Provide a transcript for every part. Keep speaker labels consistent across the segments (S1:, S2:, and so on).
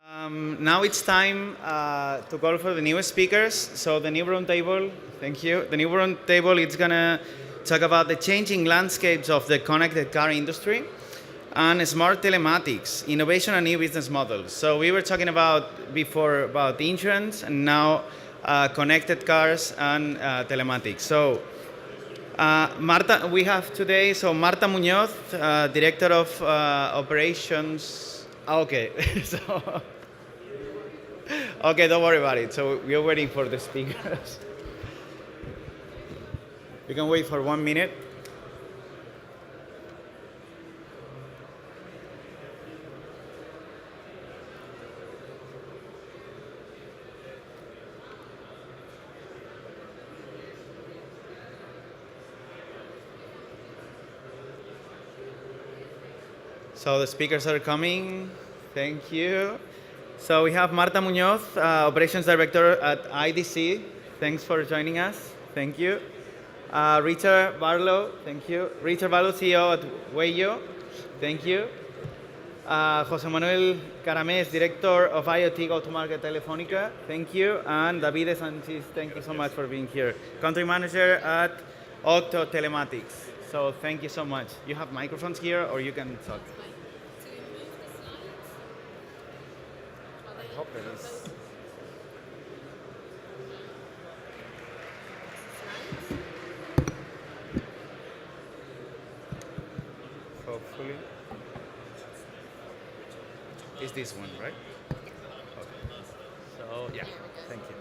S1: Now it's time to call for the new speakers. So the new roundtable, thank you. The new roundtable is gonna talk about the changing landscapes of the connected car industry and smart telematics, innovation and new business models. So we were talking about before about insurance and now connected cars and telematics. So Marta, we have today, so Marta Muñoz, Director of Operations. Okay, so. Okay, don't worry about it. So we are waiting for the speakers. We can wait for 1 minute. So the speakers are coming. Thank you. So we have Marta Muñoz, Operations Director at IDC. Thanks for joining us. Thank you. Richard Barlow. Thank you. Richard Barlow, CEO at Wejo. Thank you. José Manuel Caramés, Director of IoT Go-to-Market Telefónica. Thank you. And David Sanchez, thank you so much for being here. Country Manager at Telematics. So thank you so much. You have microphones here, or you can talk. Hope it is. Hopefully. Is this one, right? Okay. So, yeah, thank you.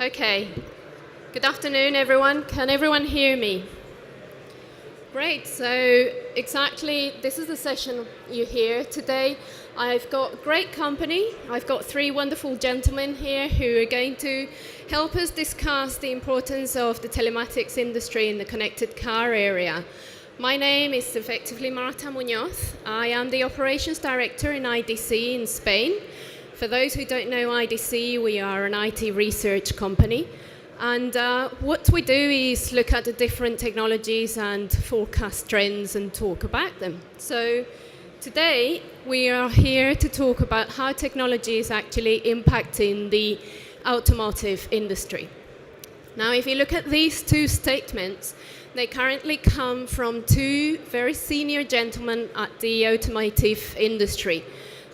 S2: Okay. Good afternoon, everyone. Can everyone hear me? Great. So exactly, this is the session you hear today. I've got great company. I've got three wonderful gentlemen here who are going to help us discuss the importance of the telematics industry in the connected car area. My name is effectively Marta Muñoz. I am the Operations Director in IDC in Spain. For those who don't know IDC, we are an IT research company. And what we do is look at the different technologies and forecast trends and talk about them. So today, we are here to talk about how technology is actually impacting the automotive industry. Now, if you look at these two statements, they currently come from two very senior gentlemen at the automotive industry,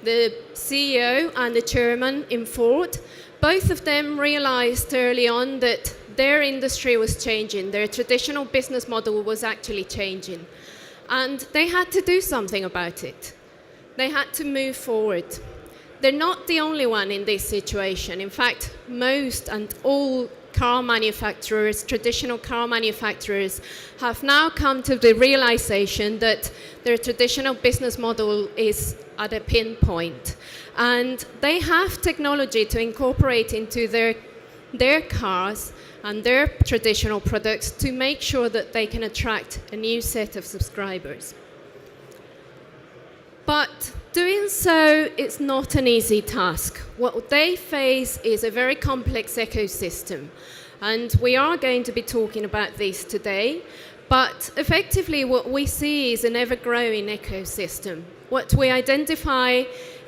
S2: the CEO and the chairman in Ford. Both of them realized early on that their industry was changing, their traditional business model was actually changing. And they had to do something about it. They had to move forward. They're not the only one in this situation. In fact, most and all car manufacturers, traditional car manufacturers, have now come to the realization that their traditional business model is at a pinpoint. And they have technology to incorporate into their cars and their traditional products to make sure that they can attract a new set of subscribers. But doing so is not an easy task. What they face is a very complex ecosystem. And we are going to be talking about this today. But effectively, what we see is an ever-growing ecosystem. What we identify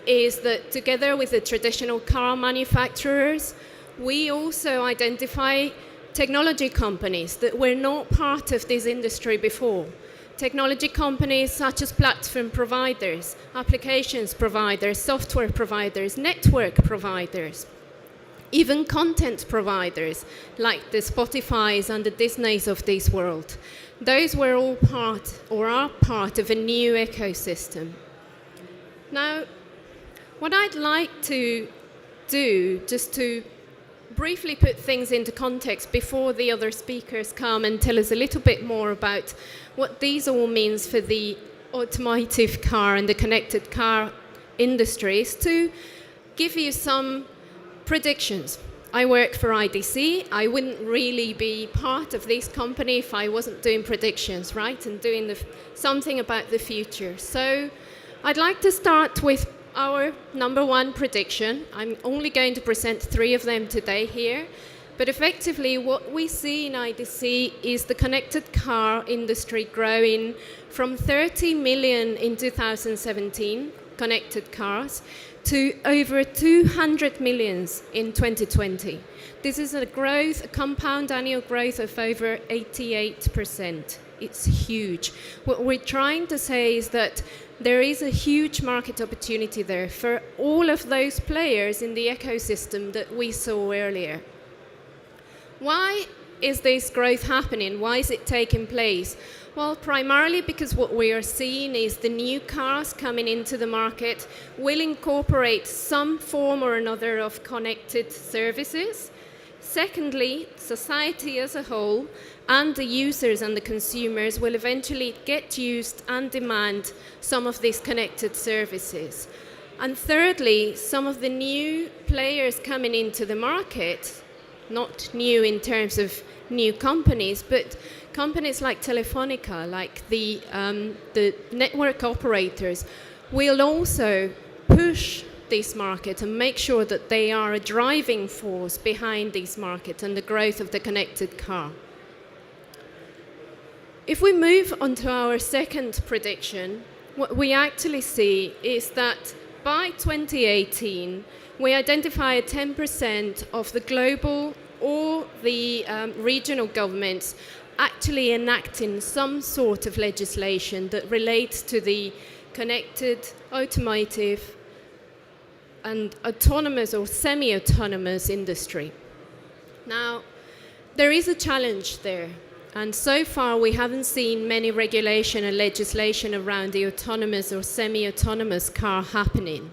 S2: is that together with the traditional car manufacturers, we also identify technology companies that were not part of this industry before. Technology companies such as platform providers, applications providers, software providers, network providers, even content providers like the Spotifys and the Disneys of this world. Those were all part or are part of a new ecosystem. Now, what I'd like to do, just to briefly put things into context before the other speakers come and tell us a little bit more about what these all means for the automotive car and the connected car industry, is to give you some predictions. I work for IDC. I wouldn't really be part of this company if I wasn't doing predictions, right, and doing something about the future. So I'd like to start with our number one prediction. I'm only going to present three of them today here. But effectively, what we see in IDC is the connected car industry growing from 30 million in 2017 connected cars to over 200 million in 2020. This is a compound annual growth of over 88%. It's huge. What we're trying to say is that there is a huge market opportunity there for all of those players in the ecosystem that we saw earlier. Why is this growth happening? Why is it taking place? Well, primarily because what we are seeing is the new cars coming into the market will incorporate some form or another of connected services. Secondly, society as a whole and the users and the consumers will eventually get used and demand some of these connected services. And thirdly, some of the new players coming into the market, not new in terms of new companies, but companies like Telefonica, like the network operators, will also push this market and make sure that they are a driving force behind this market and the growth of the connected car. If we move on to our second prediction, what we actually see is that by 2018, we identify 10% of the global or the regional governments actually enacting some sort of legislation that relates to the connected, automotive, and autonomous or semi-autonomous industry. Now, there is a challenge there, and so far we haven't seen many regulation and legislation around the autonomous or semi-autonomous car happening.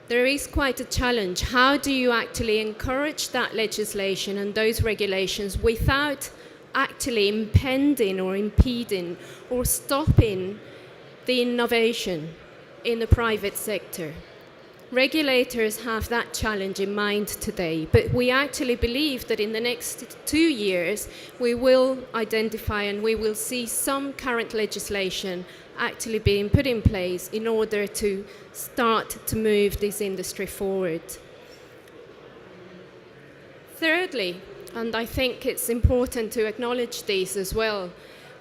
S2: There is quite a challenge. How do you actually encourage that legislation and those regulations without actually impeding or stopping the innovation in the private sector? Regulators have that challenge in mind today, but we actually believe that in the next 2 years we will identify and we will see some current legislation actually being put in place in order to start to move this industry forward. Thirdly, and I think it's important to acknowledge this as well,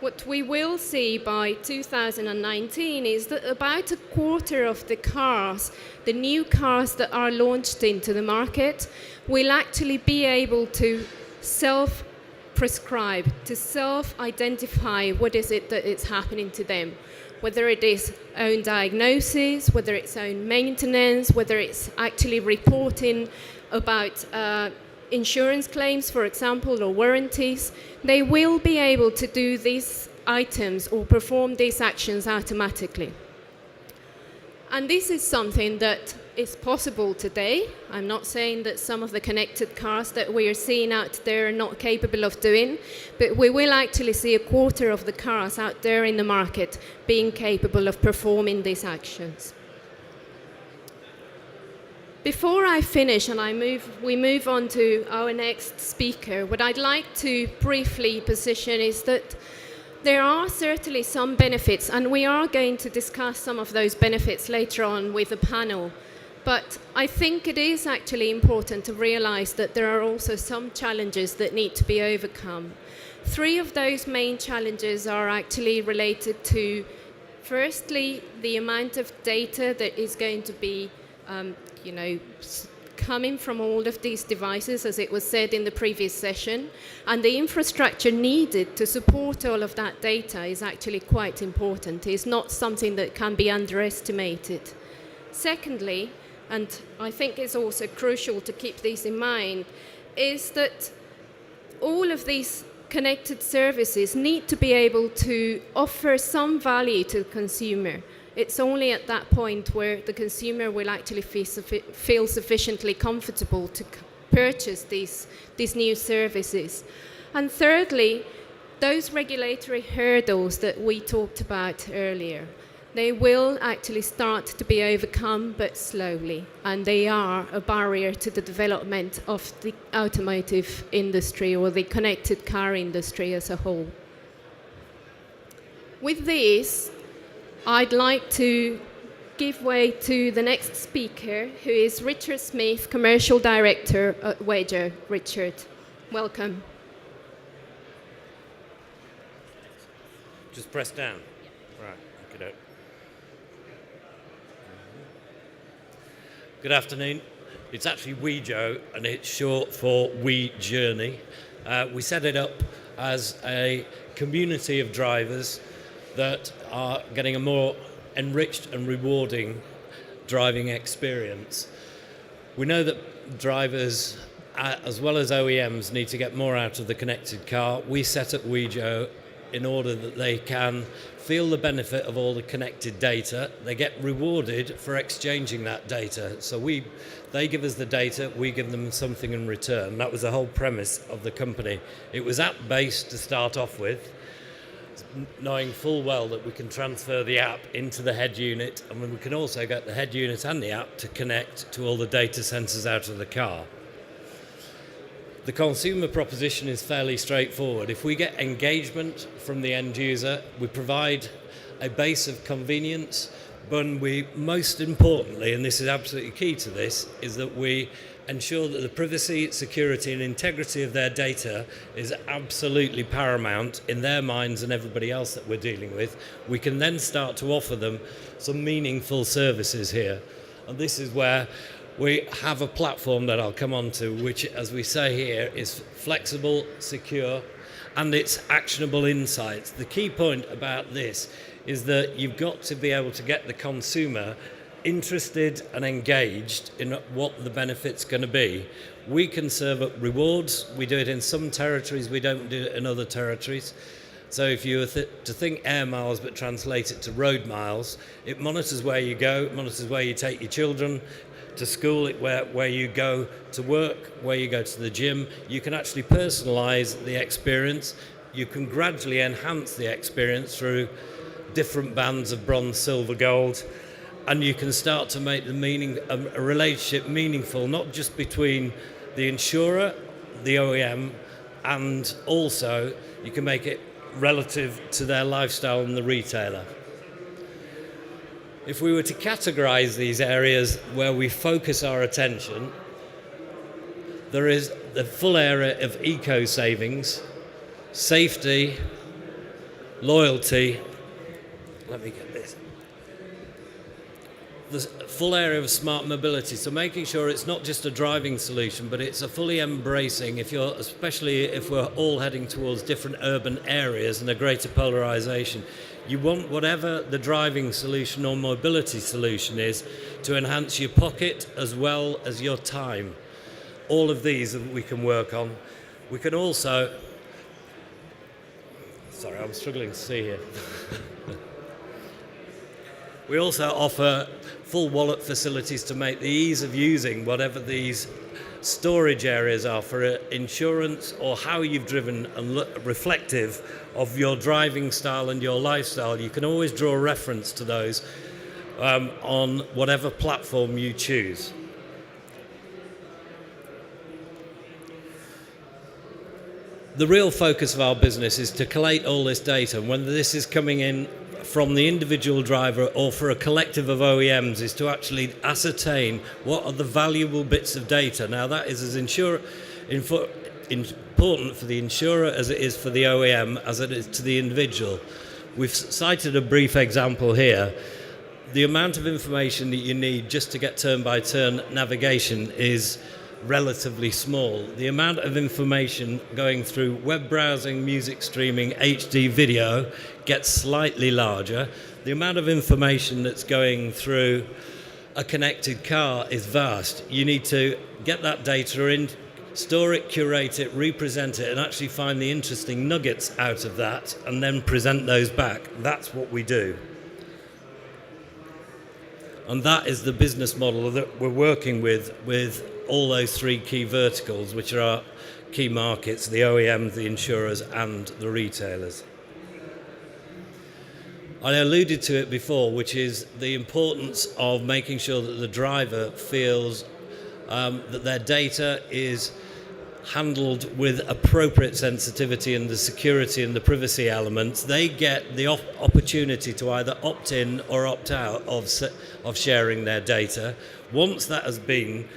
S2: what we will see by 2019 is that about a quarter of the cars, the new cars that are launched into the market, will actually be able to self-prescribe, to self-identify what is it that is happening to them, whether it is own diagnosis, whether it's own maintenance, whether it's actually reporting about insurance claims, for example, or warranties. They will be able to do these items or perform these actions automatically. And this is something that is possible today. I'm not saying that some of the connected cars that we are seeing out there are not capable of doing, but we will actually see a quarter of the cars out there in the market being capable of performing these actions. Before I finish and we move on to our next speaker, what I'd like to briefly position is that there are certainly some benefits, and we are going to discuss some of those benefits later on with the panel. But I think it is actually important to realize that there are also some challenges that need to be overcome. 3 of those main challenges are actually related to, firstly, the amount of data that is going to be coming from all of these devices, as it was said in the previous session, and the infrastructure needed to support all of that data is actually quite important. It's not something that can be underestimated. Secondly, and I think it's also crucial to keep this in mind, is that all of these connected services need to be able to offer some value to the consumer. It's only at that point where the consumer will actually feel sufficiently comfortable to purchase these new services. And thirdly, those regulatory hurdles that we talked about earlier, they will actually start to be overcome, but slowly, and they are a barrier to the development of the automotive industry or the connected car industry as a whole. With this, I'd like to give way to the next speaker, who is Richard Smith, Commercial Director at Wejo. Richard, welcome.
S3: Just press down. Right, okay. Good afternoon. It's actually Wejo, and it's short for We Journey. We set it up as a community of drivers that are getting a more enriched and rewarding driving experience. We know that drivers, as well as OEMs, need to get more out of the connected car. We set up Wejo in order that they can feel the benefit of all the connected data. They get rewarded for exchanging that data. So they give us the data, we give them something in return. That was the whole premise of the company. It was app-based to start off with, knowing full well that we can transfer the app into the head unit, and we can also get the head unit and the app to connect to all the data sensors out of the car. The consumer proposition is fairly straightforward. If we get engagement from the end user, we provide a base of convenience, but we, most importantly, and this is absolutely key to this, is that we ensure that the privacy, security and integrity of their data is absolutely paramount in their minds and everybody else that we're dealing with. We can then start to offer them some meaningful services here. And this is where we have a platform that I'll come on to, which, as we say here, is flexible, secure, and it's actionable insights. The key point about this is that you've got to be able to get the consumer interested and engaged in what the benefit's going to be. We can serve up rewards. We do it in some territories, we don't do it in other territories. So if you were to think air miles but translate it to road miles, it monitors where you go, it monitors where you take your children to school, where you go to work, where you go to the gym. You can actually personalize the experience. You can gradually enhance the experience through different bands of bronze, silver, gold, and you can start to make a relationship meaningful, not just between the insurer, the OEM, and also you can make it relative to their lifestyle and the retailer. If we were to categorize these areas where we focus our attention, there is the full area of eco savings, safety, loyalty. Let me get this. The full area of smart mobility, so making sure it's not just a driving solution, but it's a fully embracing, especially if we're all heading towards different urban areas and a greater polarization. You want whatever the driving solution or mobility solution is to enhance your pocket as well as your time. All of these we can work on. We can also, sorry, I'm struggling to see here. We also offer full wallet facilities to make the ease of using whatever these storage areas are for insurance or how you've driven and reflective of your driving style and your lifestyle. You can always draw reference to those on whatever platform you choose. The real focus of our business is to collate all this data, whether this is coming in from the individual driver or for a collective of OEMs, is to actually ascertain what are the valuable bits of data. Now that is as important for the insurer as it is for the OEM, as it is to the individual. We've cited a brief example here. The amount of information that you need just to get turn-by-turn navigation is relatively small. The amount of information going through web browsing, music streaming, HD video gets slightly larger. The amount of information that's going through a connected car is vast. You need to get that data in, store it, curate it, represent it, and actually find the interesting nuggets out of that and then present those back. That's what we do. And that is the business model that we're working with all those three key verticals, which are our key markets, the OEMs, the insurers, and the retailers. I alluded to it before, which is the importance of making sure that the driver feels that their data is handled with appropriate sensitivity and the security and the privacy elements. They get the opportunity to either opt in or opt out of sharing their data. Once that has been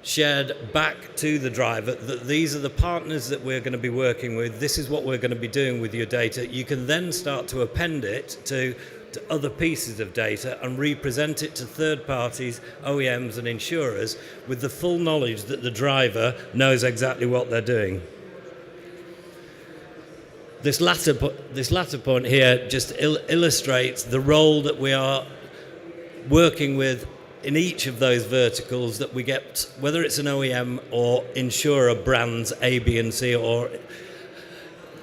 S3: shared back to the driver, that these are the partners that we're going to be working with, this is what we're going to be doing with your data, you can then start to append it to to other pieces of data and represent it to third parties, OEMs and insurers with the full knowledge that the driver knows exactly what they're doing. This latter point here just illustrates the role that we are working with in each of those verticals that we get, whether it's an OEM or insurer brands A, B and C, or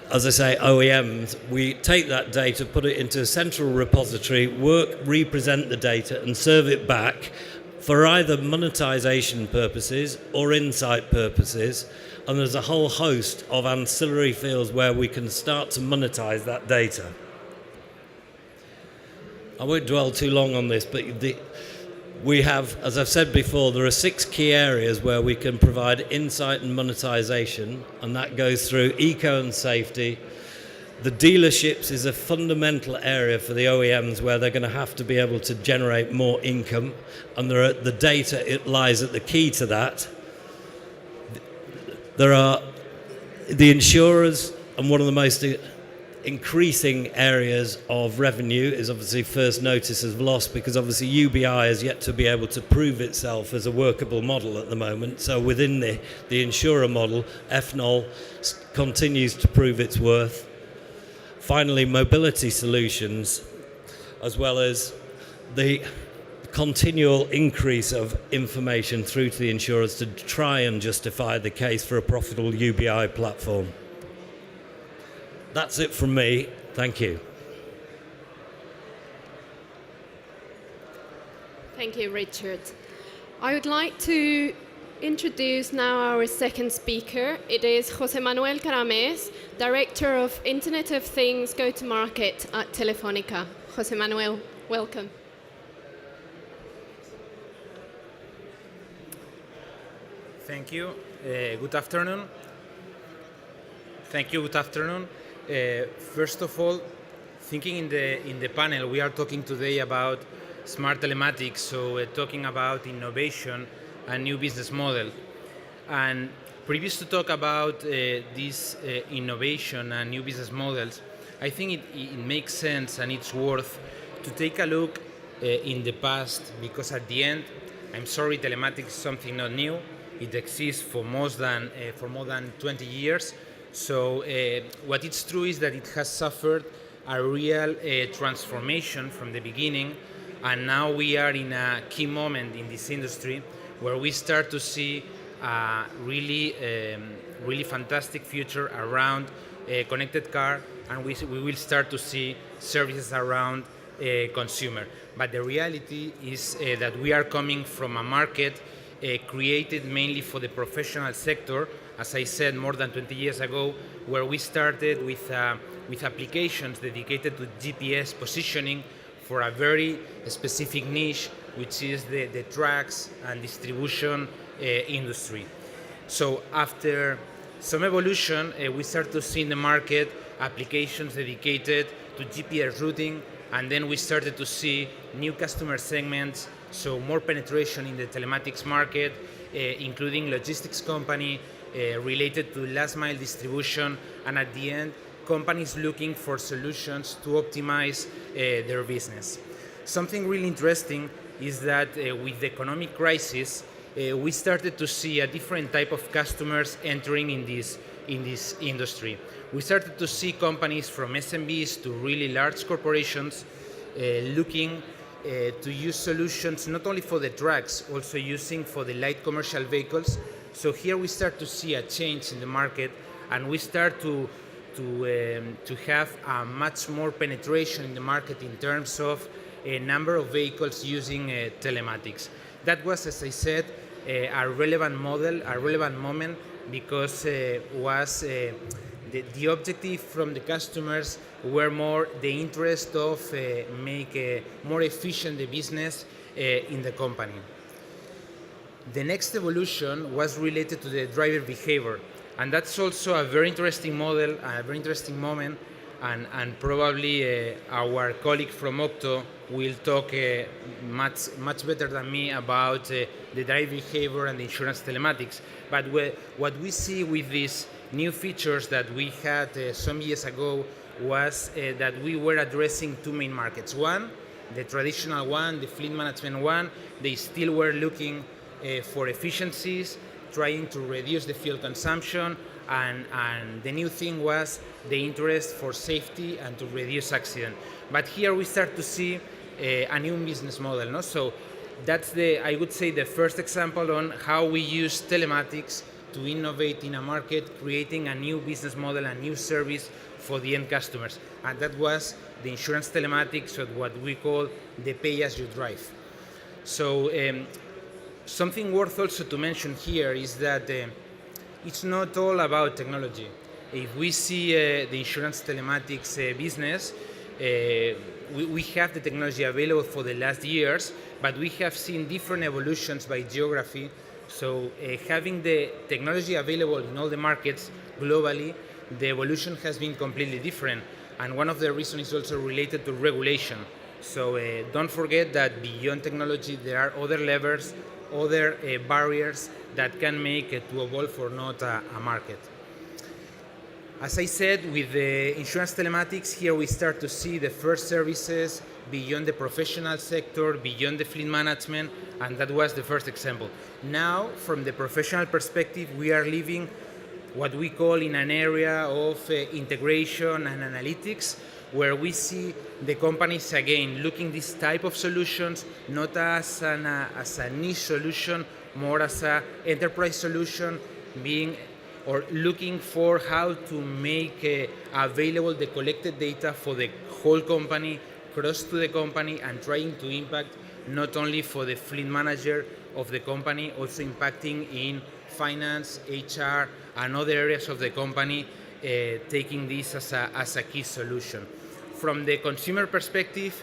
S3: as I say, OEMs, we take that data, put it into a central repository, represent the data and serve it back for either monetization purposes or insight purposes. And there's a whole host of ancillary fields where we can start to monetize that data. I won't dwell too long on this, but we have, as I've said before, there are 6 key areas where we can provide insight and monetization, and that goes through eco and safety. The dealerships is a fundamental area for the OEMs where they're going to have to be able to generate more income, and the data, it lies at the key to that. There are the insurers, and one of the most increasing areas of revenue is obviously first notice of loss, because obviously UBI has yet to be able to prove itself as a workable model at the moment. So within the insurer model, FNOL continues to prove its worth. Finally, mobility solutions, as well as the continual increase of information through to the insurers to try and justify the case for a profitable UBI platform. That's it from me. Thank you.
S2: Thank you, Richard. I would like to introduce now our second speaker. It is José Manuel Carames, Director of Internet of Things Go-to-Market at Telefónica. José Manuel, welcome.
S4: Thank you. Good afternoon. Thank you. Good afternoon. First of all, thinking in the panel, we are talking today about smart telematics, so we're talking about innovation and new business model. And previous to talk about this innovation and new business models, I think it makes sense and it's worth to take a look in the past, because at the end, I'm sorry, telematics is something not new. It exists for more than 20 years. So what it's true is that it has suffered a real transformation from the beginning, and now we are in a key moment in this industry where we start to see a really fantastic future around connected car, and we will start to see services around consumer. But the reality is that we are coming from a market created mainly for the professional sector, as I said, more than 20 years ago, where we started with applications dedicated to GPS positioning for a very specific niche, which is the trucks and distribution industry. So after some evolution, we start to see in the market applications dedicated to GPS routing, and then we started to see new customer segments, so more penetration in the telematics market, including logistics company related to last mile distribution, and at the end, companies looking for solutions to optimize their business. Something really interesting is that with the economic crisis, we started to see a different type of customers entering in this industry. We started to see companies from SMBs to really large corporations looking to use solutions not only for the trucks, also using for the light commercial vehicles. So here we start to see a change in the market, and we start to have a much more penetration in the market in terms of a number of vehicles using telematics. That was, as I said, a relevant model, a relevant moment, because was the objective from the customers were more the interest of make more efficient the business in the company. The next evolution was related to the driver behavior, and that's also a very interesting model, a very interesting moment, and probably our colleague from Octo will talk much better than me about the driver behavior and the insurance telematics. But what we see with these new features that we had some years ago was that we were addressing two main markets. One, the traditional one, the fleet management one, they still were looking for efficiencies, trying to reduce the fuel consumption, and the new thing was the interest for safety and to reduce accident. But here we start to see a new business model. No? So that's I would say, the first example on how we use telematics to innovate in a market, creating a new business model, a new service for the end customers. And that was the insurance telematics, or what we call the pay-as-you-drive. So something worth also to mention here is that it's not all about technology. If we see the insurance telematics business, we have the technology available for the last years, but we have seen different evolutions by geography. So having the technology available in all the markets globally, the evolution has been completely different. And one of the reasons is also related to regulation. So don't forget that beyond technology, there are other levers, other barriers that can make it to evolve or not a market. As I said, with the insurance telematics, here we start to see the first services beyond the professional sector, beyond the fleet management, and that was the first example. Now, from the professional perspective, we are living what we call in an area of integration and analytics, where we see the companies again looking this type of solutions not as a niche solution, more as an enterprise solution, being or looking for how to make available the collected data for the whole company, cross to the company, and trying to impact not only for the fleet manager of the company, also impacting in finance, HR, and other areas of the company, taking this as a key solution. From the consumer perspective,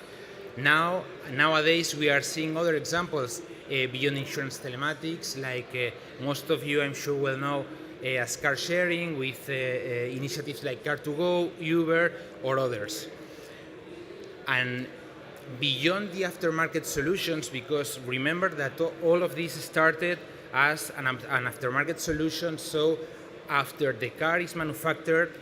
S4: nowadays we are seeing other examples beyond insurance telematics, like most of you I'm sure will know as car sharing, with initiatives like Car2Go, Uber, or others. And beyond the aftermarket solutions, because remember that all of this started as an aftermarket solution, so after the car is manufactured,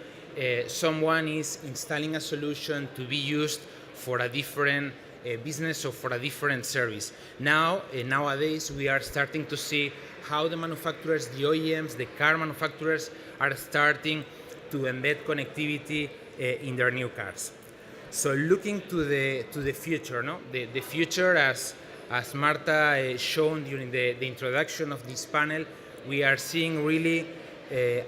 S4: someone is installing a solution to be used for a different business or for a different service. Nowadays, we are starting to see how the manufacturers, the OEMs, the car manufacturers are starting to embed connectivity in their new cars. So looking to the future, no? The future, as Marta shown during the introduction of this panel, we are seeing really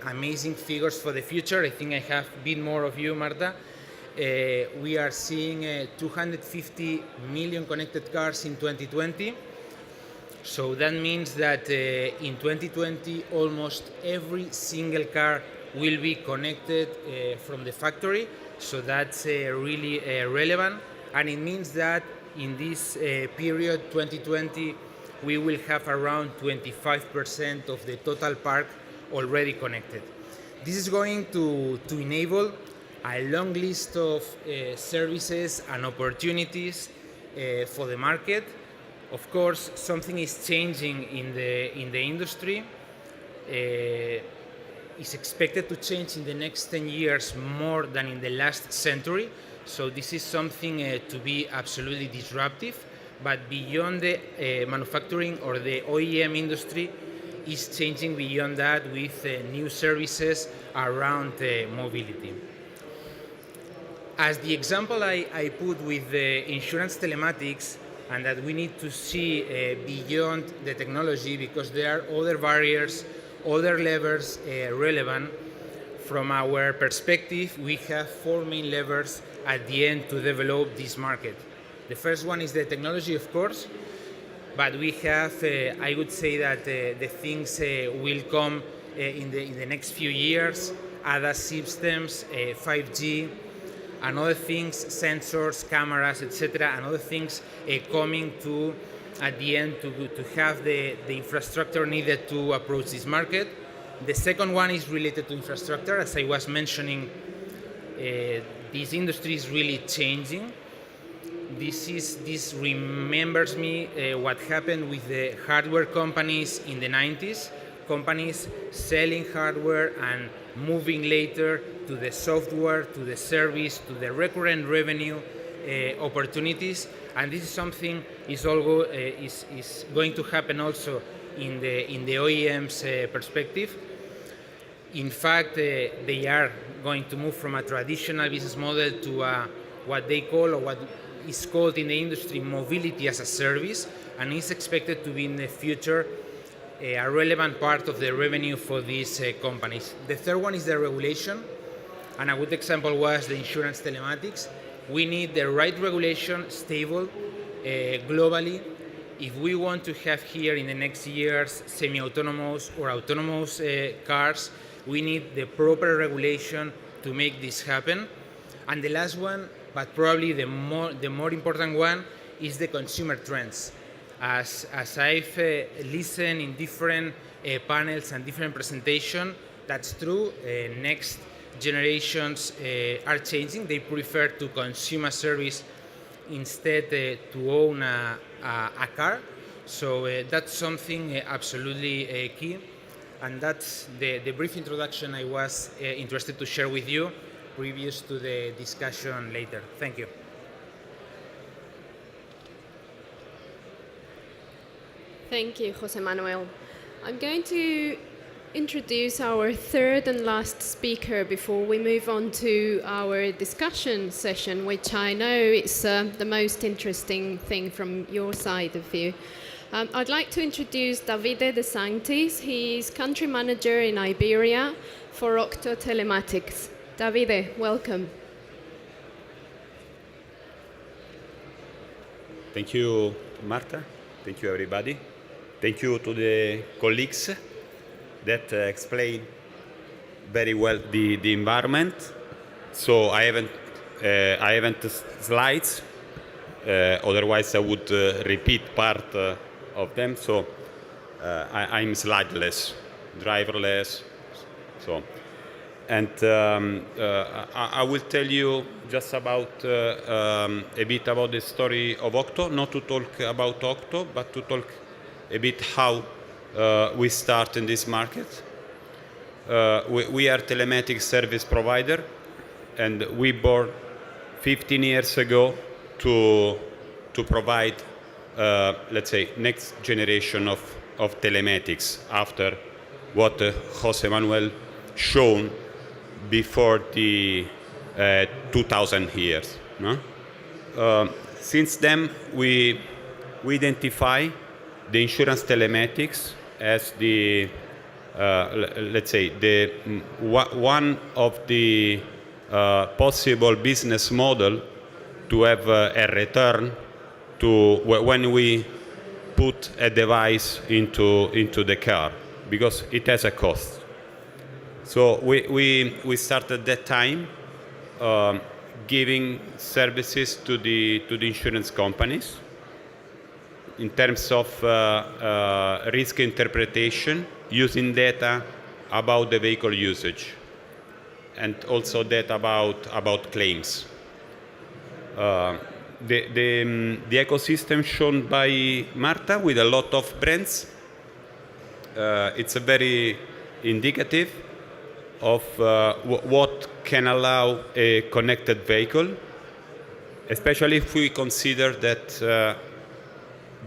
S4: amazing figures for the future. I think I have a bit more of you, Marta. We are seeing 250 million connected cars in 2020. So that means that in 2020, almost every single car will be connected from the factory. So that's really relevant. And it means that in this period, 2020, we will have around 25% of the total park already connected. This is going to enable a long list of services and opportunities for the market. Of course, something is changing in the industry. It's expected to change in the next 10 years more than in the last century. So this is something to be absolutely disruptive. But beyond the manufacturing or the OEM industry, is changing beyond that with new services around mobility. As the example I put with the insurance telematics, and that we need to see beyond the technology, because there are other barriers, other levers relevant. From our perspective, we have four main levers at the end to develop this market. The first one is the technology, of course, but we have, I would say that the things will come in the next few years, ADAS systems, 5G, and other things, sensors, cameras, etc., and other things coming to, at the end, to have the infrastructure needed to approach this market. The second one is related to infrastructure. As I was mentioning, this industry is really changing. This remembers me what happened with the hardware companies in the 90s, companies selling hardware and moving later to the software, to the service, to the recurrent revenue opportunities. And this is something is going to happen also in the OEM's perspective. In fact, they are going to move from a traditional business model to what they call, or what is called in the industry, mobility as a service, and is expected to be in the future a relevant part of the revenue for these companies. The third one is the regulation, and a good example was the insurance telematics. We need the right regulation, stable, globally. If we want to have here in the next years semi-autonomous or autonomous cars, we need the proper regulation to make this happen. And the last one, but probably the more important one, is the consumer trends. As I've listened in different panels and different presentations, that's true. Next generations are changing. They prefer to consume a service instead to own a car. So that's something absolutely key. And that's the brief introduction I was interested to share with you previous to the discussion later. Thank you.
S2: Thank you, Jose Manuel. I'm going to introduce our third and last speaker before we move on to our discussion session, which I know is the most interesting thing from your side of view. I'd like to introduce Davide De Sanctis. He's country manager in Iberia for Octo Telematics. Davide, welcome.
S5: Thank you, Marta. Thank you, everybody. Thank you to the colleagues that explain very well the environment. So I haven't slides. Otherwise, I would repeat part of them. So I'm slideless, driverless. So, and I will tell you just about a bit about the story of Octo. Not to talk about Octo, but to talk a bit how we start in this market. We are telematics service provider, and we born 15 years ago to provide, let's say, next generation of telematics after what Jose Manuel shown before the 2000 years. No? Since then, we identify the insurance telematics as the, let's say, the one of the possible business model to have a return to when we put a device into the car, because it has a cost. So we started that time giving services to the insurance companies in terms of risk interpretation, using data about the vehicle usage, and also data about claims. The ecosystem shown by Marta with a lot of brands, it's a very indicative of what can allow a connected vehicle, especially if we consider that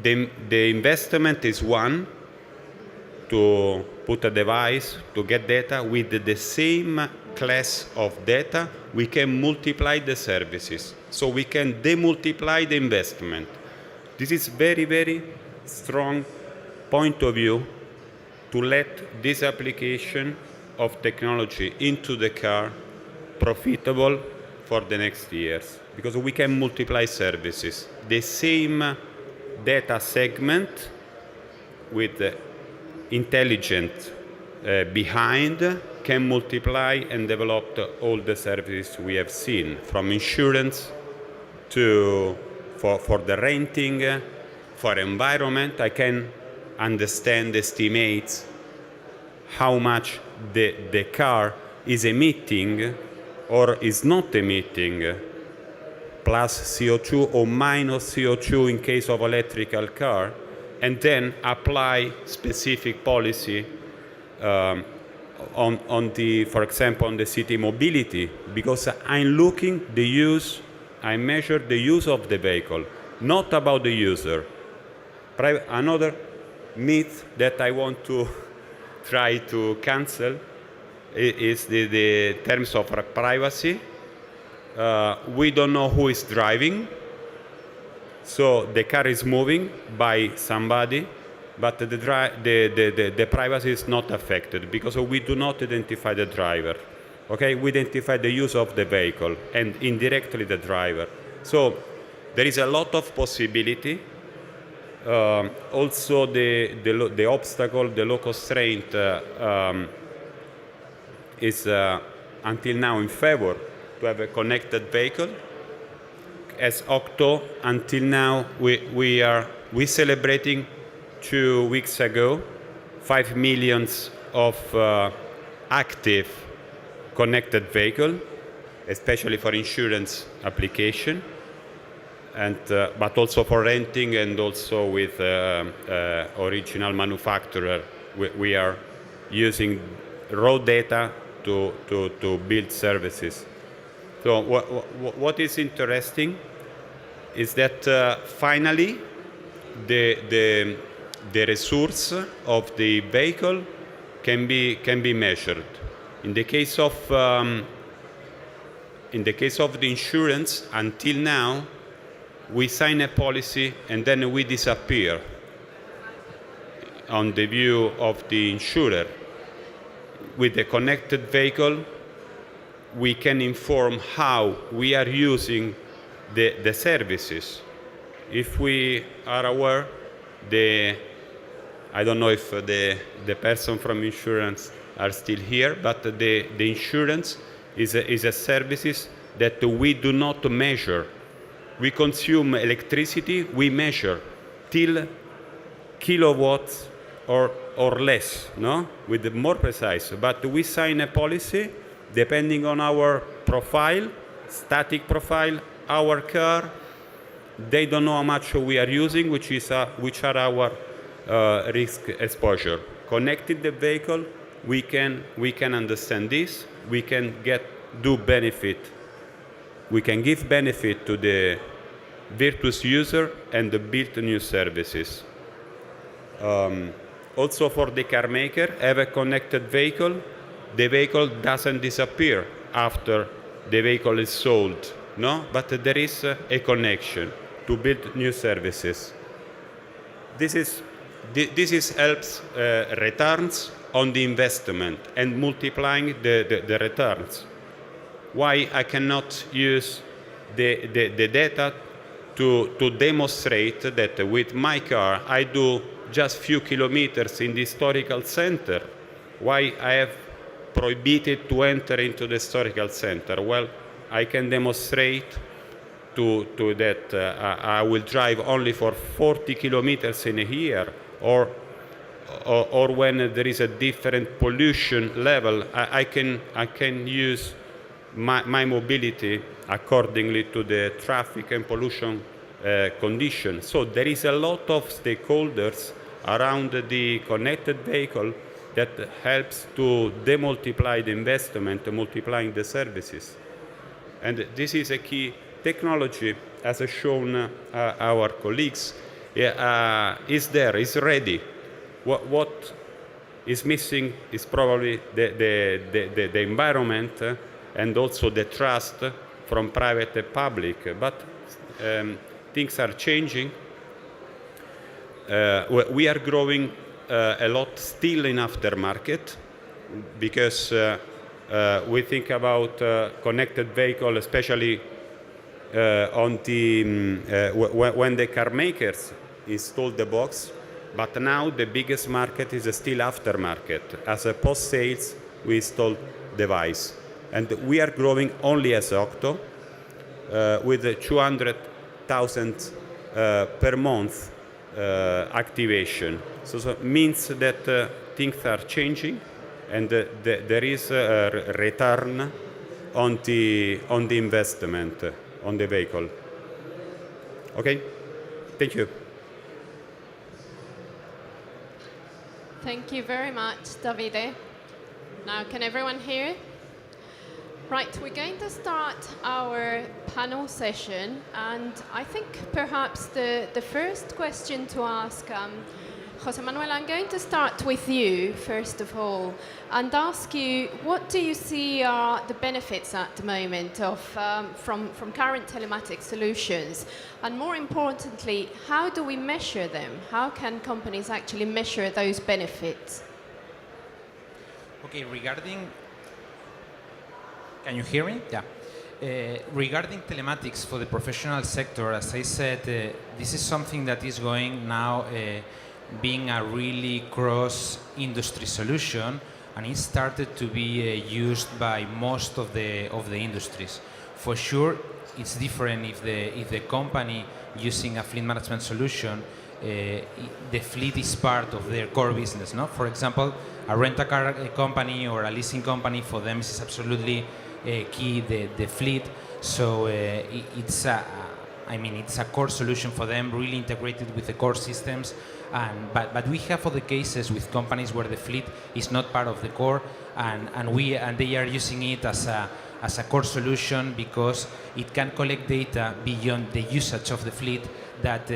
S5: the investment is one, to put a device, to get data. With the same class of data, we can multiply the services. So we can demultiply the investment. This is very, very strong point of view to let this application of technology into the car profitable for the next years, because we can multiply services. The same data segment with intelligent behind can multiply and develop all the services we have seen, from insurance to for the renting, for environment. I can understand, estimate how much the car is emitting or is not emitting, plus CO2 or minus CO2 in case of electrical car, and then apply specific policy on the, for example, on the city mobility, because I measure the use of the vehicle, not about the user. Another myth that I want to try to cancel is the terms of privacy. We don't know who is driving, so the car is moving by somebody, but the privacy is not affected because we do not identify the driver. Okay, we identify the use of the vehicle and indirectly the driver. So there is a lot of possibility. Also, the obstacle, the low constraint is until now in favor to have a connected vehicle. As Octo, until now we celebrating 2 weeks ago 5 million of active connected vehicle, especially for insurance application, and but also for renting and also with original manufacturer. We are using raw data to build services. So what is interesting is that finally the resource of the vehicle can be measured. In the case of the insurance, until now, we sign a policy and then we disappear on the view of the insurer. With the connected vehicle, we can inform how we are using the services. If we are aware, I don't know if the person from insurance are still here, but the insurance is a services that we do not measure. We consume electricity, we measure till kilowatts or less, no? With more precise. But we sign a policy depending on our profile, static profile, our car. They don't know how much we are using, which are our risk exposure. Connected the vehicle, we can understand this. We can do benefit. We can give benefit to the virtuous user and build new services. Also for the car maker, have a connected vehicle. The vehicle doesn't disappear after the vehicle is sold, no? But there is a connection to build new services. This helps returns on the investment and multiplying the returns. Why I cannot use the data to demonstrate that with my car I do just few kilometers in the historical center? Why I have prohibited to enter into the historical center? Well, I can demonstrate to that I will drive only for 40 kilometers in a year, or when there is a different pollution level, I can use my mobility accordingly to the traffic and pollution conditions. So there is a lot of stakeholders around the connected vehicle that helps to demultiply the investment, multiplying the services. And this is a key technology, as shown our colleagues, is there, is ready. What is missing is probably the environment and also the trust from private and public. But things are changing. We are growing a lot still in aftermarket because we think about connected vehicle, especially on the when the car makers install the box. But now the biggest market is still aftermarket. As a post-sales, we install device. And we are growing only as Octo with 200,000 per month activation. So it means that things are changing and there is a return on the investment on the vehicle. Okay, thank you.
S2: Thank you very much, Davide. Now, can everyone hear? Right, we're going to start our panel session, and I think perhaps the first question to ask, Jose Manuel, I'm going to start with you first of all, and ask you, what do you see are the benefits at the moment of from current telematic solutions, and more importantly, how do we measure them? How can companies actually measure those benefits?
S4: Okay, can you hear me? Yeah. Regarding telematics for the professional sector, as I said, this is something that is going now being a really cross-industry solution, and it started to be used by most of the industries. For sure, it's different if the company using a fleet management solution, the fleet is part of their core business. No, for example, a rent-a-car company or a leasing company, for them is absolutely key, the fleet. So it's a core solution for them, really integrated with the core systems. But we have other cases with companies where the fleet is not part of the core, and they are using it as a core solution because it can collect data beyond the usage of the fleet that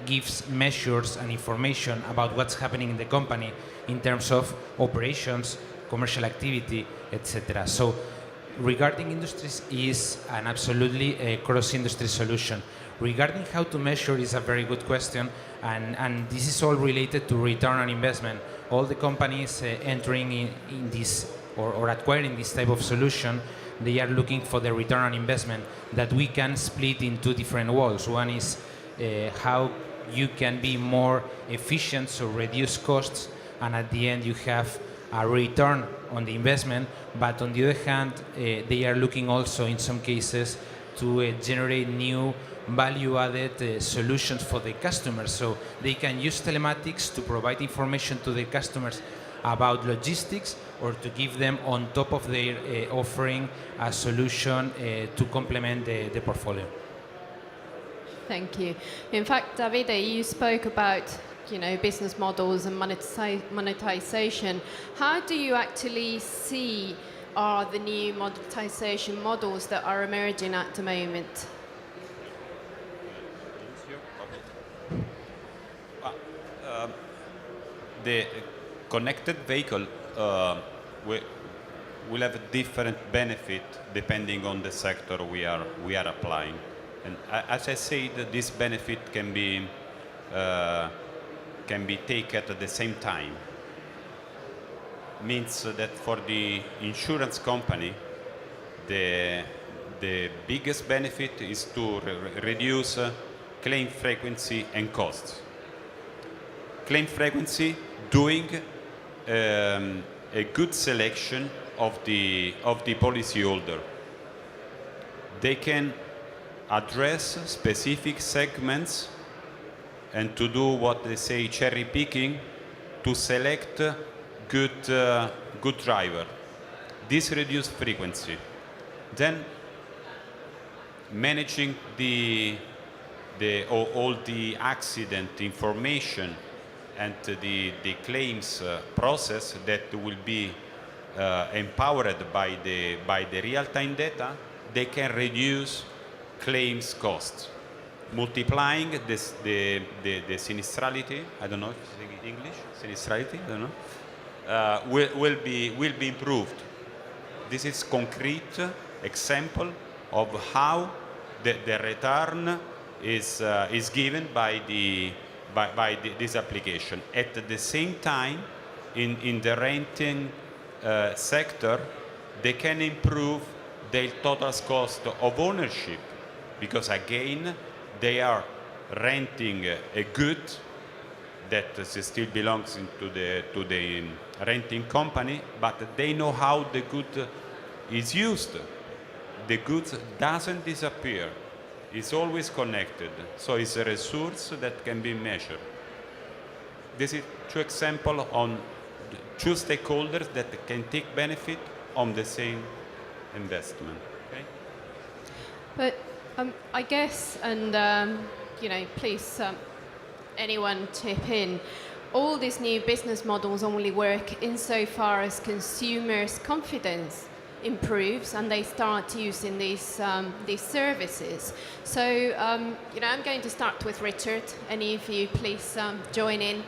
S4: gives measures and information about what's happening in the company in terms of operations, commercial activity, etc. So regarding industries is an absolutely cross-industry solution. Regarding how to measure is a very good question, and this is all related to return on investment. All the companies entering in this or acquiring this type of solution, they are looking for the return on investment that we can split in two different walls. One is how you can be more efficient, so reduce costs, and at the end you have a return on the investment. But on the other hand, they are looking also in some cases to generate new value-added solutions for the customers, so they can use telematics to provide information to the customers about logistics, or to give them on top of their offering a solution to complement the portfolio.
S2: Thank you. In fact, Davide, you spoke about business models and monetization. How do you actually see are the new monetization models that are emerging at the moment?
S5: The connected vehicle will have a different benefit depending on the sector we are applying. And as I said, this benefit can be taken at the same time. Means that for the insurance company, the biggest benefit is to reduce claim frequency and costs. Claim frequency, doing a good selection of the policyholder. They can address specific segments and to do what they say cherry picking to select good driver. This reduces frequency. Then managing all the accident information and the claims process that will be empowered by the real-time data, they can reduce claims costs. Multiplying the sinistrality, I don't know if it's in English, sinistrality, I don't know, will be improved. This is concrete example of how the return is given by this application. At the same time, in the renting sector, they can improve their total cost of ownership, because again, they are renting a good that still belongs to the renting company, but they know how the good is used. The goods doesn't disappear. It's always connected. So it's a resource that can be measured. This is two examples on two stakeholders that can take benefit on the same investment. Okay?
S2: But I guess, and please, anyone chip in. all these new business models only work insofar as consumers' confidence improves and they start using these services. So, I'm going to start with Richard. Any of you, please join in.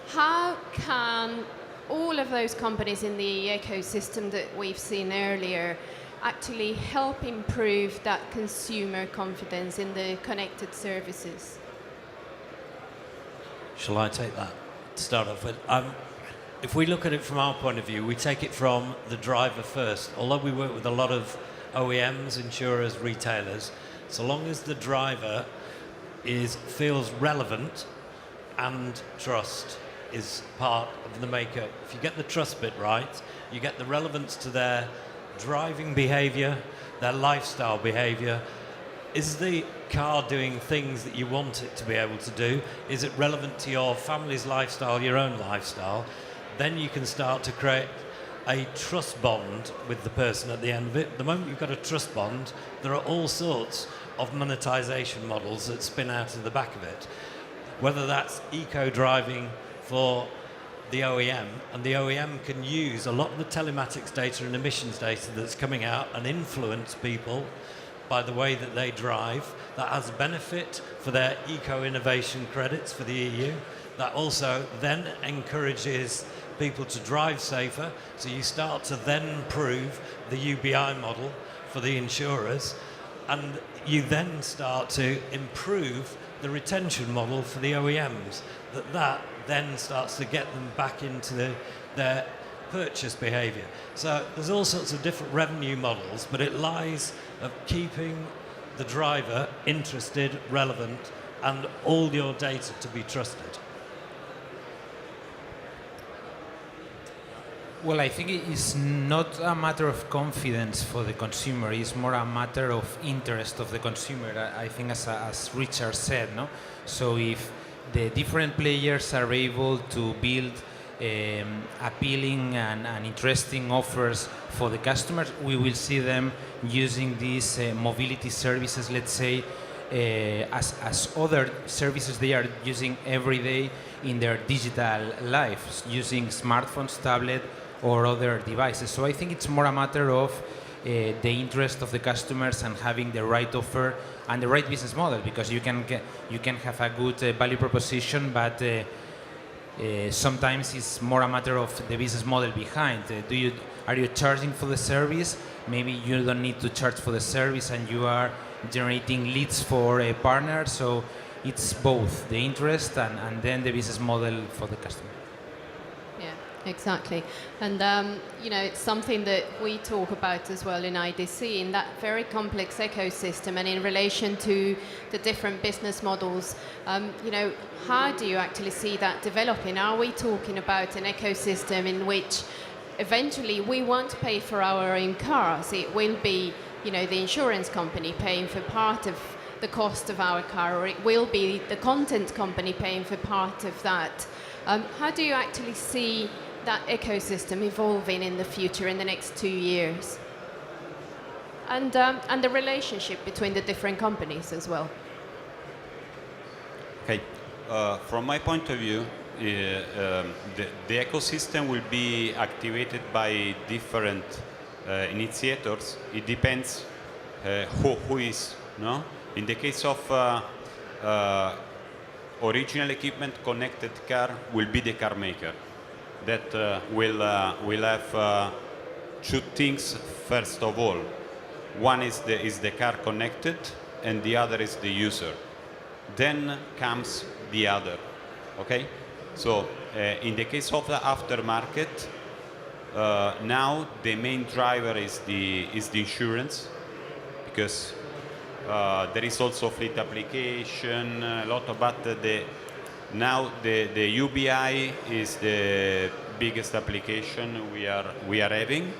S2: How can all of those companies in the ecosystem that we've seen earlier actually help improve that consumer confidence in the connected services?
S3: Shall I take that to start off with? If we look at it from our point of view, we take it from the driver first. Although we work with a lot of OEMs, insurers, retailers, so long as the driver feels relevant and trust is part of the makeup. If you get the trust bit right, you get the relevance to their driving behavior, their lifestyle behavior. Is the car doing things that you want it to be able to do? Is it relevant to your family's lifestyle, your own lifestyle? Then you can start to create a trust bond with the person at the end of it. The moment you've got a trust bond, there are all sorts of monetization models that spin out of the back of it. Whether that's eco-driving for the OEM, and the OEM can use a lot of the telematics data and emissions data that's coming out and influence people by the way that they drive. That has a benefit for their eco-innovation credits for the EU. That also then encourages people to drive safer. So you start to then prove the UBI model for the insurers, and you then start to improve the retention model for the OEMs. That then starts to get them back into their purchase behavior. So there's all sorts of different revenue models, but it lies of keeping the driver interested, relevant, and all your data to be trusted.
S4: Well, I think it is not a matter of confidence for the consumer. It's more a matter of interest of the consumer. I think, as Richard said, no. So if the different players are able to build appealing and interesting offers for the customers, we will see them using these mobility services, let's say, as other services they are using every day in their digital lives, using smartphones, tablet, or other devices. So I think it's more a matter of the interest of the customers and having the right offer and the right business model, because you can have a good value proposition, but sometimes it's more a matter of the business model behind. Are you charging for the service? Maybe you don't need to charge for the service and you are generating leads for a partner. So it's both the interest and then the business model for the customer.
S2: Exactly. And, it's something that we talk about as well in IDC, in that very complex ecosystem and in relation to the different business models. How do you actually see that developing? Are we talking about an ecosystem in which eventually we won't pay for our own cars? It will be, the insurance company paying for part of the cost of our car, or it will be the content company paying for part of that. How do you actually see that ecosystem evolving in the future, in the next 2 years? And the relationship between the different companies as well.
S5: Okay, from my point of view, the ecosystem will be activated by different initiators. It depends who is, no? In the case of original equipment connected car will be the car maker. That will have two things. First of all, one is the car connected, and the other is the user. Then comes the other. Okay, so in the case of the aftermarket, now the main driver is the insurance, because there is also fleet application, a lot of, but now the UBI is the biggest application we are having,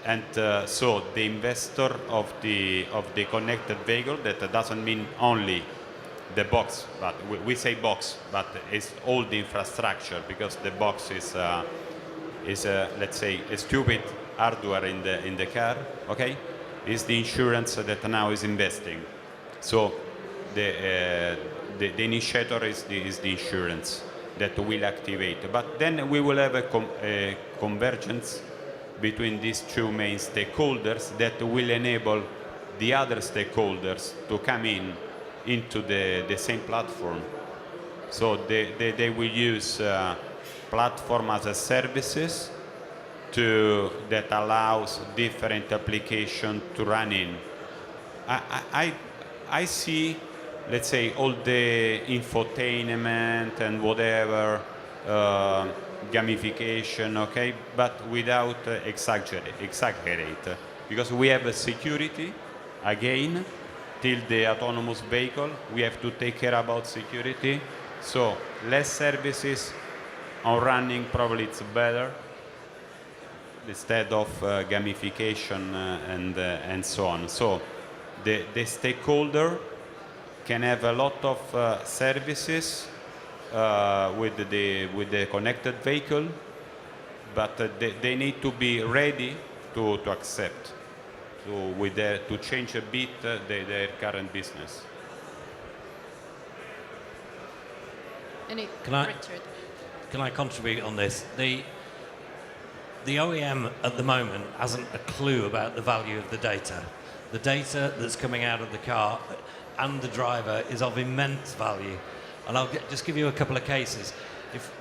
S5: and so the investor of the connected vehicle, that doesn't mean only the box, but we say box, but it's all the infrastructure, because the box is let's say a stupid hardware in the car. Okay, is the insurance that now is investing. So the initiator is the insurance. that will activate. But then we will have a convergence between these two main stakeholders that will enable the other stakeholders to come into the same platform. So they will use platform as a services that allows different applications to run in. I see, let's say, all the infotainment and whatever, gamification, okay, but without exaggerate, because we have a security, again, till the autonomous vehicle, we have to take care about security, so less services on running, probably it's better, instead of gamification and so on. So the stakeholder can have a lot of services with the connected vehicle, but they need to be ready to accept, to change a bit their current business.
S2: Richard.
S3: Can I contribute on this? The OEM at the moment hasn't a clue about the value of the data. The data that's coming out of the car and the driver is of immense value. And I'll just give you a couple of cases.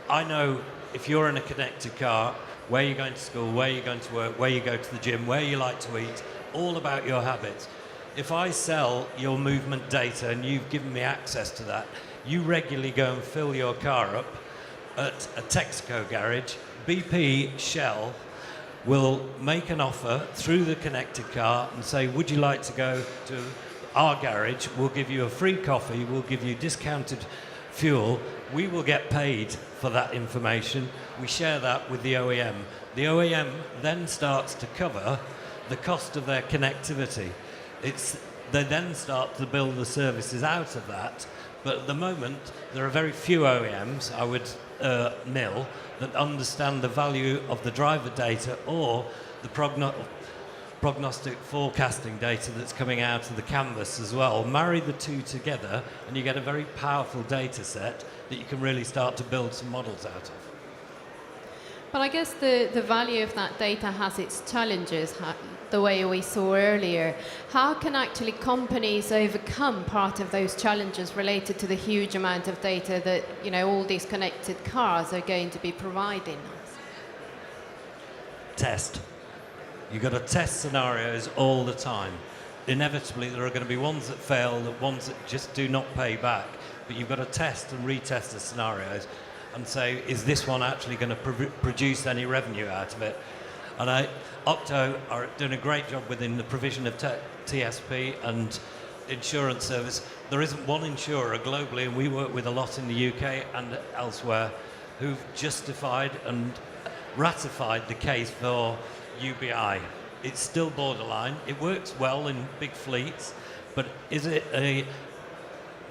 S3: I know if you're in a connected car, where you're going to school, where you're going to work, where you go to the gym, where you like to eat, all about your habits. If I sell your movement data and you've given me access to that, you regularly go and fill your car up at a Texaco garage. BP, Shell will make an offer through the connected car and say, would you like to go to our garage? We'll give you a free coffee, we'll give you discounted fuel, we will get paid for that information, we share that with the OEM. The OEM then starts to cover the cost of their connectivity. They then start to build the services out of that, but at the moment there are very few OEMs, I would nil, that understand the value of the driver data or the prognostic forecasting data that's coming out of the canvas as well. Marry the two together and you get a very powerful data set that you can really start to build some models out of.
S2: But I guess the value of that data has its challenges, the way we saw earlier. How can actually companies overcome part of those challenges related to the huge amount of data that, you know, all these connected cars are going to be providing us?
S3: Test. You've got to test scenarios all the time. Inevitably, there are going to be ones that fail, ones that just do not pay back. But you've got to test and retest the scenarios and say, is this one actually going to produce any revenue out of it? And Octo are doing a great job within the provision of TSP and insurance service. There isn't one insurer globally, and we work with a lot in the UK and elsewhere, who've justified and ratified the case for UBI. It's still borderline. It works well in big fleets, but is it a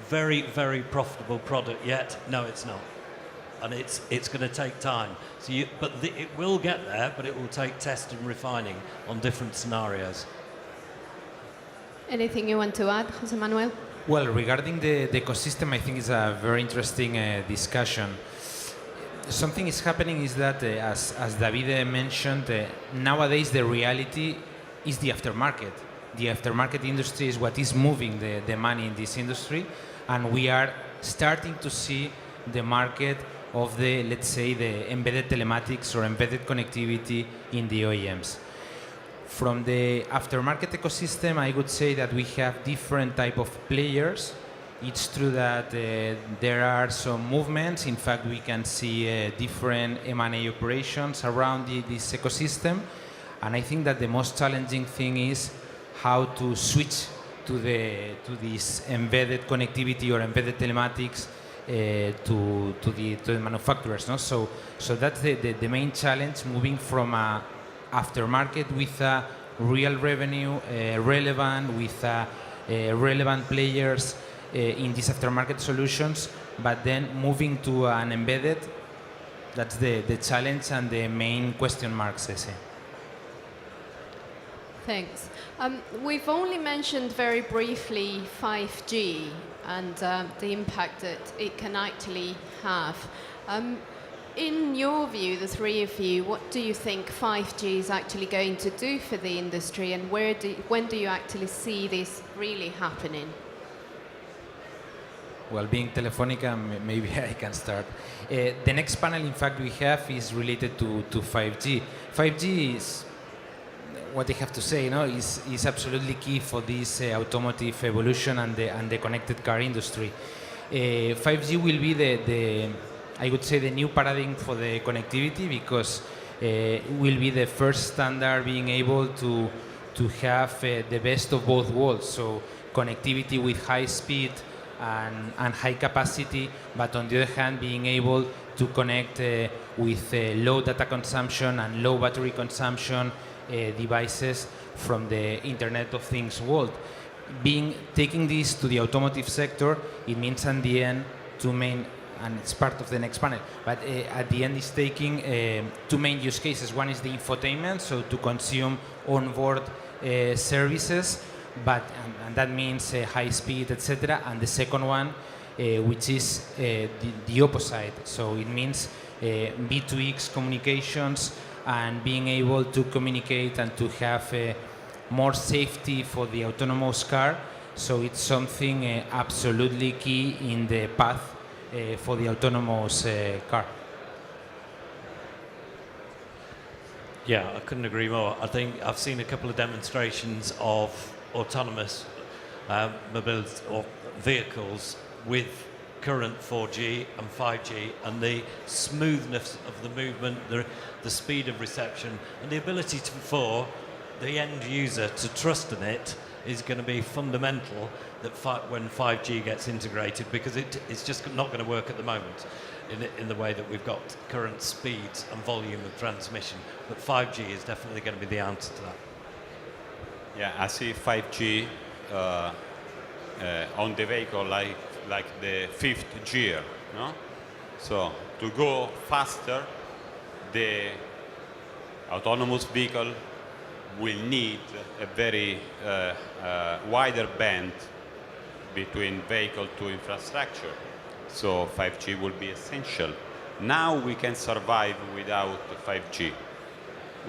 S3: very, very profitable product yet? No, it's not. And it's going to take time. So it will get there, but it will take test and refining on different scenarios.
S2: Anything you want to add, Jose Manuel?
S4: Well, regarding the ecosystem, I think it's a very interesting discussion. Something is happening is that, as David mentioned, nowadays the reality is the aftermarket. The aftermarket industry is what is moving the money in this industry, and we are starting to see the market of the, let's say, the embedded telematics or embedded connectivity in the OEMs. From the aftermarket ecosystem, I would say that we have different type of players. It's true that there are some movements. In fact, we can see different M&A operations around this ecosystem. And I think that the most challenging thing is how to switch to this embedded connectivity or embedded telematics to the manufacturers. No? So that's the main challenge, moving from a aftermarket with a real revenue, relevant, with relevant players in these aftermarket solutions, but then moving to an embedded. That's the challenge and the main question marks, Ese.
S2: Thanks. We've only mentioned very briefly 5G and the impact that it can actually have. In your view, the three of you, what do you think 5G is actually going to do for the industry, and when do you actually see this really happening?
S4: Well, being Telefonica, maybe I can start. The next panel, in fact, we have is related to 5G. 5G is, what I have to say, is absolutely key for this automotive evolution and the connected car industry. 5G will be I would say, the new paradigm for the connectivity, because it will be the first standard being able to have the best of both worlds. So connectivity with high speed and high capacity, but on the other hand, being able to connect with low data consumption and low battery consumption devices from the Internet of Things world. Taking this to the automotive sector, it means at the end two main, and it's part of the next panel, but at the end it's taking two main use cases. One is the infotainment, so to consume onboard services, and that means high speed, etc. And the second one, which is the opposite, so it means B2X communications and being able to communicate and to have more safety for the autonomous car. So it's something absolutely key in the path for the autonomous car.
S3: Yeah, I couldn't agree more. I think I've seen a couple of demonstrations of autonomous mobility or vehicles with current 4G and 5G, and the smoothness of the movement, the speed of reception, and the ability for the end user to trust in it is going to be fundamental when 5G gets integrated, because it's just not going to work at the moment in the way that we've got current speeds and volume of transmission. But 5G is definitely going to be the answer to that.
S5: Yeah, I see 5G on the vehicle like the fifth gear, no? So to go faster, the autonomous vehicle will need a very wider band between vehicle to infrastructure. So 5G will be essential. Now we can survive without 5G.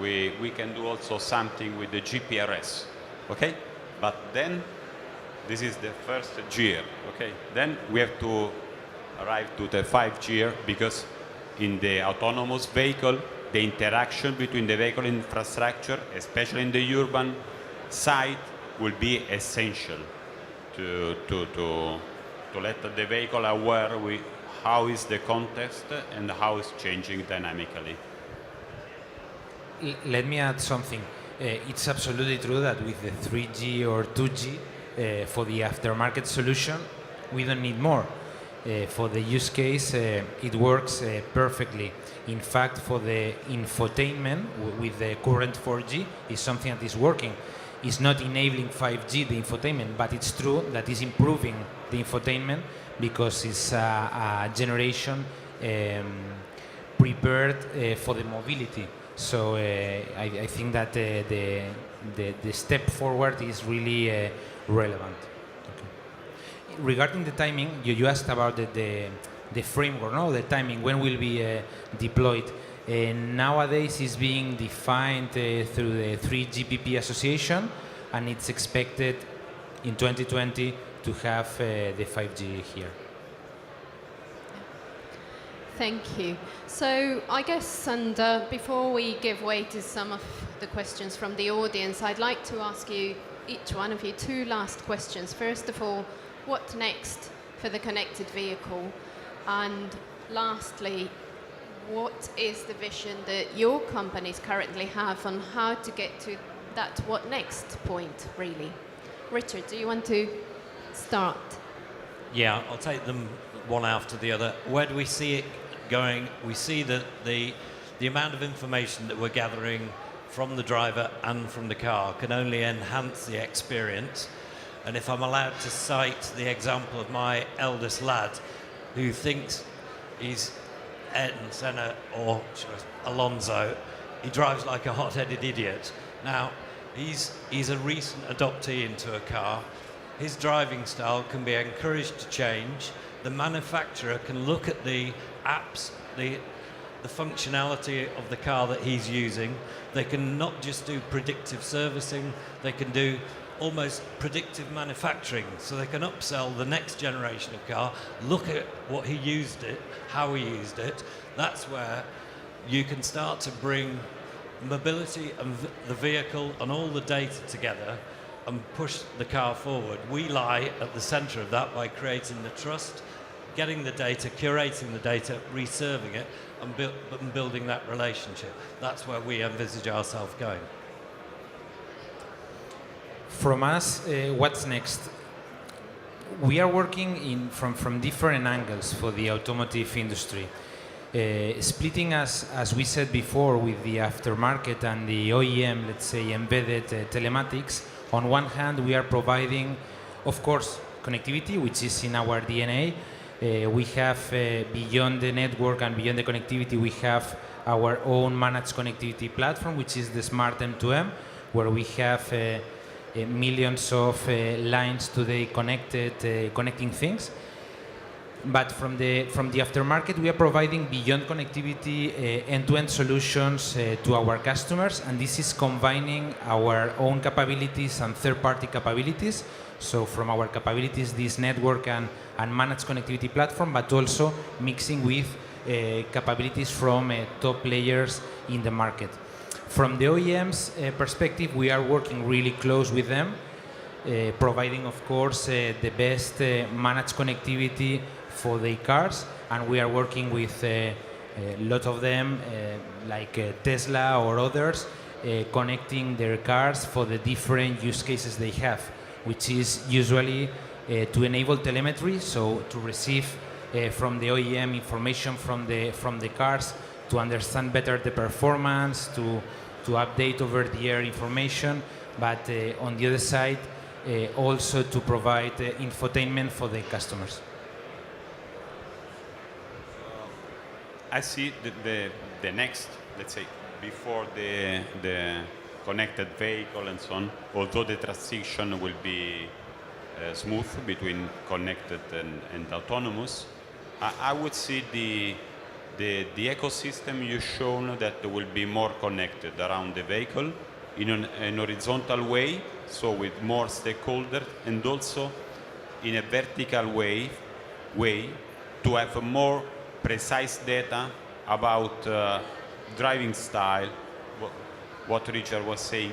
S5: We can do also something with the GPRS, okay? But then this is the first gear, okay? Then we have to arrive to the 5G, because in the autonomous vehicle, the interaction between the vehicle and infrastructure, especially in the urban side, will be essential to let the vehicle aware how is the context and how it's changing dynamically.
S4: Let me add something. It's absolutely true that with the 3G or 2G, for the aftermarket solution, we don't need more. For the use case, it works perfectly. In fact, for the infotainment with the current 4G, is something that is working. It's not enabling 5G, the infotainment, but it's true that it's improving the infotainment, because it's a generation prepared for the mobility. So I think that the step forward is really relevant. Okay. Regarding the timing, you asked about the framework, no? The timing, when will be deployed. Nowadays is being defined through the 3GPP Association, and it's expected in 2020 to have the 5G here.
S2: Thank you. So I guess, and before we give way to some of the questions from the audience, I'd like to ask you, each one of you, two last questions. First of all, what next for the connected vehicle? And lastly, what is the vision that your companies currently have on how to get to that what next point, really? Richard, do you want to start?
S3: Yeah, I'll take them one after the other. Where do we see it going? We see that the amount of information that we're gathering from the driver and from the car can only enhance the experience. And if I'm allowed to cite the example of my eldest lad, who thinks he's Ayrton Senna or Alonso, he drives like a hot-headed idiot. Now, He's a recent adoptee into a car. His driving style can be encouraged to change. The manufacturer can look at the apps, the functionality of the car that he's using. They can not just do predictive servicing, they can do almost predictive manufacturing. So they can upsell the next generation of car, look at what he used it, how he used it. That's where you can start to bring mobility and the vehicle and all the data together and push the car forward. We lie at the center of that by creating the trust, getting the data, curating the data, reserving it, and building that relationship. That's where we envisage ourselves going.
S4: From us, what's next? We are working from different angles for the automotive industry. Splitting as we said before with the aftermarket and the OEM, let's say embedded telematics. On one hand, we are providing, of course, connectivity, which is in our DNA. We have, beyond the network and beyond the connectivity, we have our own managed connectivity platform, which is the Smart M2M, where we have millions of lines today connected, connecting things. But from the aftermarket, we are providing beyond connectivity end-to-end solutions to our customers, and this is combining our own capabilities and third-party capabilities. So from our capabilities, this network and managed connectivity platform, but also mixing with capabilities from top players in the market. From the OEM's perspective, we are working really close with them, providing, of course, the best managed connectivity for their cars, and we are working with a lot of them, like Tesla or others, connecting their cars for the different use cases they have, which is usually to enable telemetry, so to receive from the OEM information from the cars, to understand better the performance, to update over-the-air information, but on the other side, also to provide infotainment for the customers.
S5: I see the next, let's say, before the connected vehicle and so on, although the transition will be smooth between connected and autonomous, I would see the ecosystem you've shown that will be more connected around the vehicle in an horizontal way, so with more stakeholders, and also in a vertical way to have more precise data about driving style, what Richard was saying,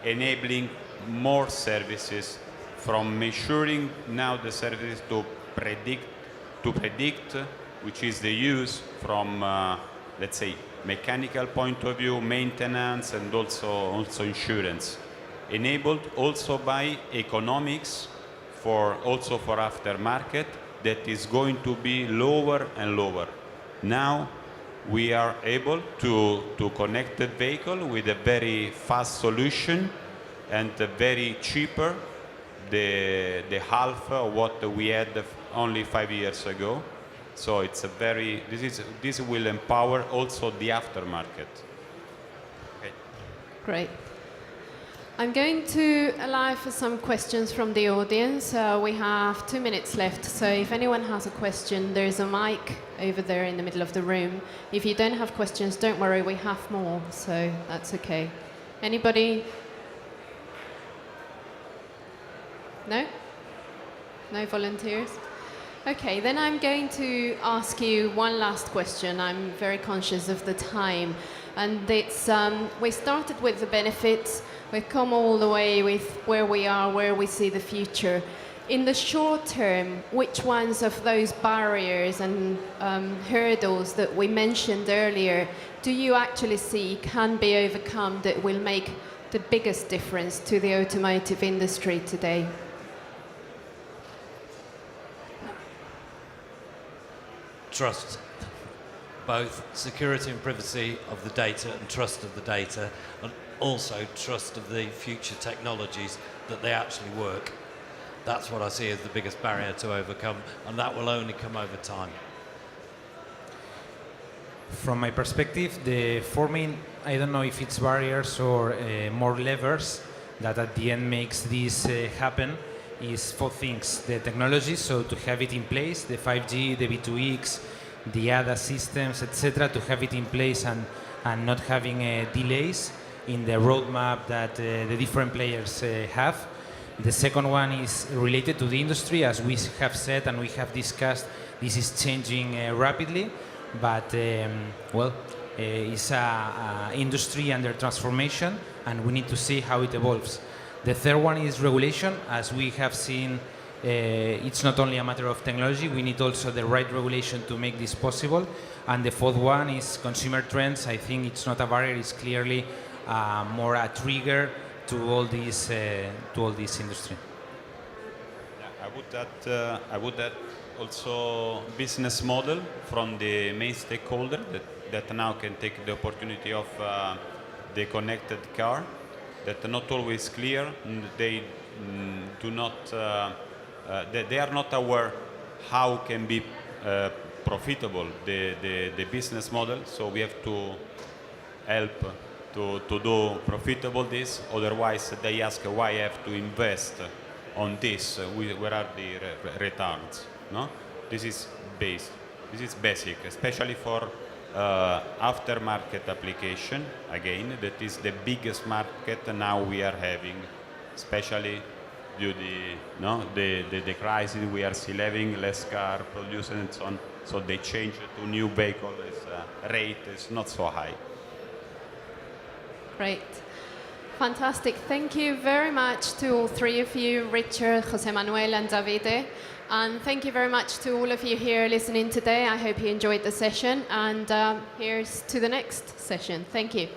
S5: enabling more services, from measuring now the services to predict, which is the use from, let's say, mechanical point of view, maintenance, and also insurance. Enabled also by economics, also for aftermarket, that is going to be lower and lower. Now we are able to connect the vehicle with a very fast solution and very cheaper, the half of what we had only 5 years ago. So it's this will empower also the aftermarket. Okay.
S2: Great. I'm going to allow for some questions from the audience. We have 2 minutes left, so if anyone has a question, there's a mic over there in the middle of the room. If you don't have questions, don't worry, we have more, so that's okay. Anybody? No? No volunteers? Okay, then I'm going to ask you one last question. I'm very conscious of the time. And it's, we started with the benefits. We've come all the way with where we are, where we see the future. In the short term, which ones of those barriers and hurdles that we mentioned earlier do you actually see can be overcome that will make the biggest difference to the automotive industry today?
S3: Trust. Both security and privacy of the data and trust of the data, and also trust of the future technologies that they actually work. That's what I see as the biggest barrier to overcome, and that will only come over time.
S4: From my perspective, the four main, I don't know if it's barriers or more levers, that at the end makes this happen is 4 things. The technology, so to have it in place, the 5G, the V2X, the ADAS systems, etc., to have it in place and not having delays in the roadmap that the different players have. The second one is related to the industry. As we have said and we have discussed, this is changing rapidly, but it's an industry under transformation, and we need to see how it evolves. The third one is regulation. As we have seen, it's not only a matter of technology, we need also the right regulation to make this possible. And the fourth one is consumer trends. I think it's not a barrier, it's clearly more a trigger to all this industry.
S5: Yeah, I would add also business model from the main stakeholder that now can take the opportunity of the connected car, that not always clear. They do not. They are not aware how can be profitable the business model. So we have to help to do profitable this. Otherwise, they ask why I have to invest on this. Where are the returns? No, this is basic, especially for aftermarket application. Again, that is the biggest market now we are having, especially due to the crisis we are still having, less car produced and so on. So they change to new vehicle rate is not so high.
S2: Great. Fantastic. Thank you very much to all three of you, Richard, Jose Manuel and Davide. And thank you very much to all of you here listening today. I hope you enjoyed the session. And here's to the next session. Thank you.